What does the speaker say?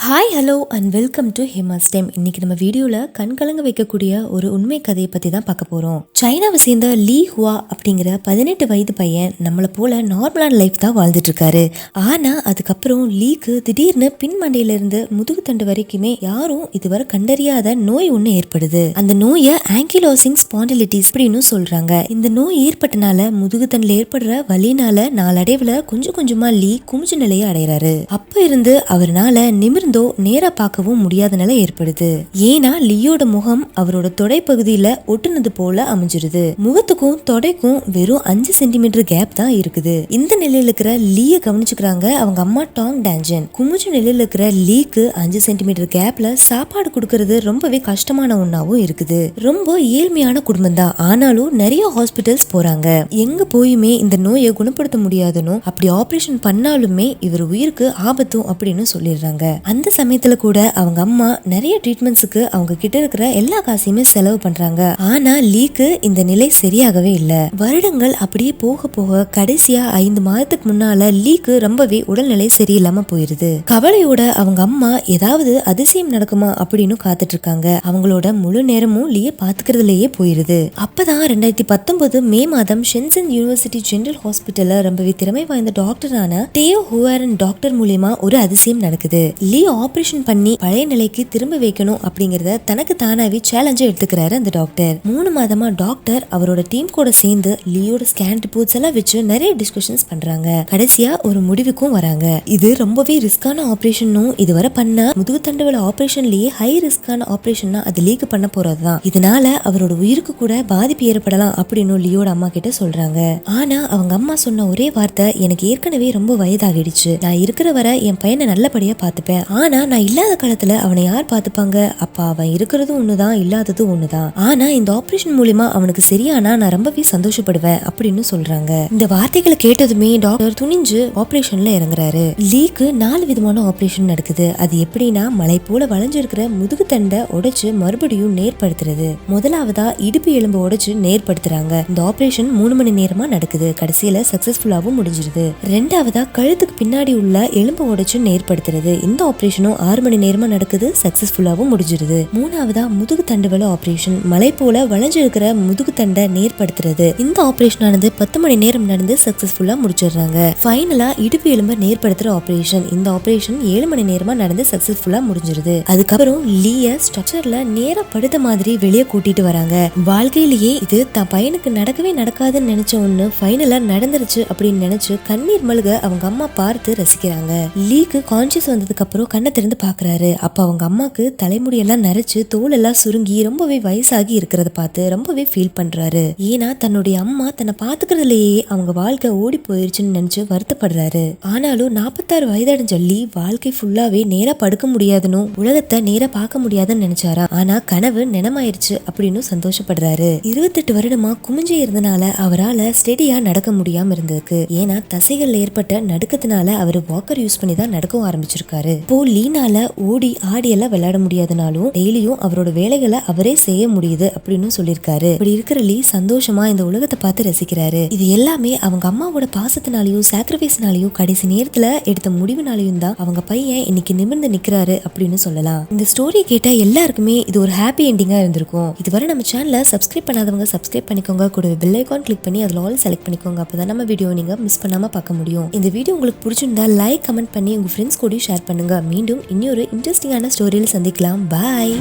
Hi hello and welcome to Hema's time. இன்னைக்கு நம்ம வீடியோல கண்கலங்க வைக்கக்கூடிய ஒரு உண்மை கதையை பத்தி தான் பார்க்க போறோம். சைனாவை சேர்ந்த லீ ஹுவா அப்படிங்கிற 18 வயது பையன் நம்மளை போல நார்மலான லைஃப் தான் வாழ்ந்துட்டு இருக்காரு. ஆனா அதுக்கப்புறம் லீக்கு திடீர்னு பின்மண்டையில இருந்து முதுகு தண்டு வரைக்குமே யாரும் இதுவரை கண்டறியாத நோய் ஒண்ணு ஏற்படுது. அந்த நோயை ஆங்கிலோசிங் ஸ்பாண்டிலிட்டிஸ் அப்படின்னு சொல்றாங்க. இந்த நோய் ஏற்பட்டனால முதுகு தண்டுல ஏற்படுற வலினால நாளடைவுல கொஞ்சம் கொஞ்சமா லீ குமிஞ்ச நிலையை அடைகிறாரு. அப்ப இருந்து அவர்னால நிமிர்ந்தோ நேரா பார்க்கவும் முடியாத நிலை ஏற்படுது. ஏன்னா லியோட முகம் அவரோட தொடை பகுதியில ஒட்டுனது போல அமைஞ்சிருது. முகத்துக்கும் தொடைக்கும் வெறும் 5 சென்டிமீட்டர் கேப் தான் இருக்குது. இந்த நிலையில இருக்கிற லீய கவனிச்சுக்கிறாங்க அவங்க அம்மா டாங் டான்ஜன். குமிஞ்ச நிலையில இருக்கிற லீக்கு 5 சென்டிமீட்டர் கேப்ல சாப்பாடு கொடுக்கறது ரொம்பவே கஷ்டமான ஒன்னாவும் இருக்குது. ரொம்ப ஏழ்மையான குடும்பம் தான். ஆனாலும் நிறைய ஹாஸ்பிட்டல்ஸ் போறாங்க. எங்க போயுமே இந்த நோயை குணப்படுத்த முடியாதுன்னு, அப்படி ஆபரேஷன் பண்ணாலுமே இவர் உயிருக்கு ஆபத்தும் அப்படின்னு சொல்லிடுறாங்க. அந்த சமயத்துல கூட அவங்க அம்மா நிறைய ட்ரீட்மெண்ட்ஸுக்கு அவங்க கிட்ட இருக்கிற எல்லா காசையுமே செலவு பண்றாங்க. ஆனா லீக்கு இந்த நிலை சரியாகவே இல்ல. வருடங்கள் அப்படியே போக போக கடைசியா 5 மாதத்துக்கு முன்னால லீக்கு ரொம்பவே உடல்நிலை சரியில்லாம போயிருது. கவலையோட அவங்க அம்மா ஏதாவது அதிசயம் நடக்குமா அப்படின்னு காத்துட்டு இருக்காங்க. அவங்களோட முழு நேரமும் லீய பாத்துக்கிறதுலயே போயிருது. அப்பதான் 2019 மே மாதம் ஷென்சன் யூனிவர்சிட்டி ஜெனரல் ஹாஸ்பிட்டல்ல ரொம்பவே திறமை வாய்ந்த டாக்டரான டேயோ ஹுவாரன் டாக்டர் மூலியமா ஒரு அதிசயம் நடக்குது. லீ ஆபரேஷன் பண்ணி பழைய நிலைக்கு திரும்ப வைக்கணும் அப்படிங்கறத தனக்கு தானாவே சேலஞ்சா எடுத்துக்கிறாரு அந்த டாக்டர். 3 மாதமா டாக்டர் அவரோட டீம் கூட சேர்ந்து லீயோட ஸ்கேன் ரிப்போர்ட்ஸ் எல்லாம் வச்சு நிறைய டிஸ்கஷன்ஸ் பண்றாங்க. கடைசியா ஒரு முடிவுக்கும் வராங்க. இது ரொம்பவே ரிஸ்கான ஆபரேஷனும், இதுவரை பண்ண முதுகு தண்டுவல ஆபரேஷன்லயே ஹை ரிஸ்கான ஆபரேஷன்னா அது லீக்கு பண்ண போறதுதான். இதனால அவரோட உயிருக்கு கூட பாதிப்பு ஏற்படலாம் அப்படின்னு லியோட அம்மா கிட்ட சொல்றாங்க. ஆனா அவங்க அம்மா சொன்ன ஒரே வார்த்தை, எனக்கு ஏற்கனவே ரொம்ப வயதாகிடுச்சு, நான் இருக்கிற வரை என் பையனை நல்லபடியா பாத்துப்பேன். ஆனா நான் இல்லாத காலத்துல அவனை யார் பாத்துப்பாங்க? அப்பா அவன் இருக்கிறதும் ஒண்ணுதான், இல்லாததும் ஒண்ணுதான். ஆனா இந்த ஆபரேஷன் மூலியமா அவனுக்கு சரியானா நான் ரொம்பவே சந்தோஷப்படுவேன் அப்படின்னு சொல்றாங்க. இந்த வார்த்தைகளை கேட்டதுமே டாக்டர் துணிஞ்சு ஆபரேஷன்ல இறங்குறாரு. லீக்கு 4 விதமான ஆபரேஷன் நடக்குது. அது எப்படின்னா, மலை போல வளைஞ்சிருக்கிற முதுகு தண்டை உடைச்சு மறுபடியும் நேர்படுத்துறது. முதலாவதா இடுப்பு எலும்பு உடைச்சு நேர்படுத்துறாங்க. இந்த ஆபரேஷன் 3 மணி நேரமா நடக்குது. கடைசியில சக்சஸ்ஃபுல்லாவும் முடிஞ்சிருது. ரெண்டாவதா கழுத்துக்கு பின்னாடி உள்ள எலும்பு உடைச்சு நேர்படுத்துறது. இந்த ஆபரேஷனும் 6 மணி நேரமா நடக்குது. சக்சஸ்ஃபுல்லாவும் முடிஞ்சிருது. மூணாவதா முதுகு தண்டுவல ஆபரேஷன். மலை போல வளைஞ்சிருக்கிற முதுகு தண்டை நேர்படுத்துறது. இந்த ஆபரேஷன் ஆனது 10 மணி நேரம் நடந்து சக்சஸ்ஃபுல்லா முடிச்சிடுறாங்க. ஃபைனலா இடுப்பு எலும்பை நேர்படுத்துற ஆபரேஷன். இந்த ஆபரேஷன் 7 மணி நேரமா நடந்து சக்சஸ்ஃபுல்லா முடிஞ்சிருது. அதுக்கப்புறம் லீய ஸ்ட்ரக்சர்ல நேரா படுத்த மாதிரி வெளியே கூட்டிட்டு வராங்க. வாழ்க்கையிலேயே இது தான் பையனுக்கு நடக்கவே நடக்காதுன்னு நினைச்ச ஒண்ணு ஃபைனலா நடந்துருச்சு அப்படின்னு நினைச்சு கண்ணீர் மல்க அவங்க அம்மா பார்த்து ரசிக்கிறாங்க. லீக்கு கான்சியஸ் வந்ததுக்கு அப்புறம் கண்ணை திறந்து பாக்குறாரு. அப்ப அவங்க அம்மாக்கு தலைமுடியெல்லாம் நரைச்சு தோல் எல்லாம் சுருங்கி ரொம்பவே வயசாகி இருக்கிறத பார்த்து ரொம்பவே ஃபீல் பண்றாரு. ஏன்னா தன்னுடைய அம்மா தன்னை பாத்துக்கிறதுலயே அவங்க வாழ்க்கை ஓடி போயிருச்சுன்னு நினைச்சு வருத்தப்படுறாரு. ஆனாலும் 46 வயதடைஞ்ச லீ வாழ்க்கை ஃபுல்லாவே நேரா படுக்க முடியாதுன்னு, உலகத்தை நேரா பார்க்க முடியாதுன்னு நினைச்சாரா. ஆனா கனவு நினைமாயிருச்சு அப்படின்னு சந்தோஷப்படுறாரு. 28 வருடமா குமிஞ்சு இருந்தனால அவரால் ஸ்டெடியா நடக்க முடியாம இருந்ததுக்கு. ஏன்னா தசைகள்ல ஏற்பட்ட நடுக்கத்தினால அவர் வாக்கர் யூஸ் பண்ணி தான் நடக்கவும் ஆரம்பிச்சிருக்காரு. இப்போ லீனால ஓடி ஆடி எல்லாம் விளையாட முடியாதனாலும் டெய்லியும் அவரோட வேலைகளை அவரே செய்ய முடியுது அப்படின்னு சொல்லியிருக்காரு. இப்படி இருக்கிற லீ சந்தோஷமா இந்த உலகத்தை பார்த்து ரசிக்கிறாரு. இது எல்லாமே அவங்க அம்மாவோட பாசத்தினாலையும் சாக்ரிஃபைஸ்னாலையும் கடைசி நேரத்துல எடுத்த முடிவுனாலையும் தான் அவங்க பையன் இன்னைக்கு நிமிர்ந்து நிக்கிறாரு அப்படின்னு சொல்லலாம். இந்த ஸ்டோரி கேட்ட எல்லாருக்குமே இது ஒரு ஹாப்பி எண்டிங்கா இருந்திருக்கும். இதுவரை நம்ம சேனலை சப்ஸ்கிரைப் பண்ணாதவங்க சப்ஸ்கிரைப் பண்ணிக்கோங்க. கூட பெல் ஐகான் கிளிக் பண்ணி அதுல ஆல் செலக்ட் பண்ணிக்கோங்க. அப்பதான் நம்ம வீடியோ நீங்க மிஸ் பண்ணாம பார்க்க முடியும். இந்த வீடியோ உங்களுக்கு பிடிச்சிருந்தா லைக், கமெண்ட் பண்ணி உங்க ஃப்ரெண்ட்ஸ் கூட ஷேர் பண்ணுங்க. மீண்டும் இன்னொரு இன்ட்ரெஸ்டிங்கான ஸ்டோரியில் சந்திக்கலாம். பாய்.